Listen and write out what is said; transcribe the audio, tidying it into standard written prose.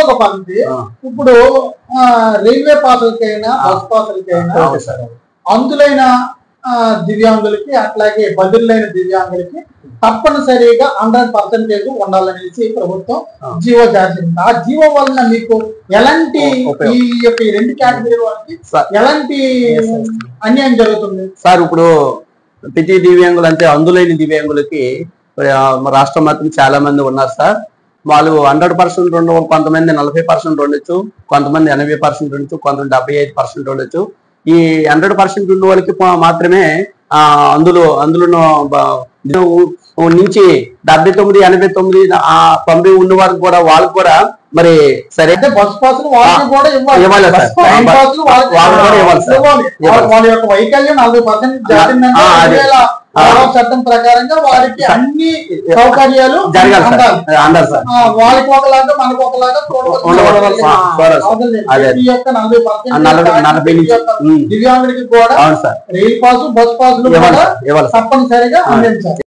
ఇంకొక పద్ధతి ఇప్పుడు రైల్వే పాసులకైనా బస్ పాసులకైనా అందులైన దివ్యాంగులకి అట్లాగే బదిలీలైన దివ్యాంగులకి తప్పనిసరిగా 100% ఉండాలనేసి ప్రభుత్వం జీవో జారీ చేసింది. ఆ జీవో వలన మీకు ఎలాంటి ఈ యొక్క 2 కేటగిరీ వాళ్ళకి ఎలాంటి అన్యాయం జరుగుతుంది సార్? ఇప్పుడు ప్రతి దివ్యాంగులు అంటే అందులేని దివ్యాంగులకి రాష్ట్ర మాత్రం చాలా మంది ఉన్నారు సార్. వాళ్ళు 100% ఉండవు, కొంతమంది 40% ఉండొచ్చు, కొంతమంది 80% ఉండొచ్చు, కొంతమంది 75% ఉండొచ్చు. ఈ 100% ఉన్న వాళ్ళకి మాత్రమే అందులో నుంచి 79, 89, 90 ఉన్న వారికి కూడా వాళ్ళకి కూడా మరి సరే బస్ పాసులు వాళ్ళకి కూడా ఇవ్వాలి. వాళ్ళ యొక్క వైకల్యం 40% చట్టం ప్రకారంగా వారికి అన్ని సౌకర్యాలు జరగాలి. వాళ్ళకి ఒకలాగా మనకు ఒకలాగా ఈ యొక్క 40% దివ్యాంగుడికి కూడా రైలు పాసు బస్ పాసులు తప్పనిసరిగా అందించాలి.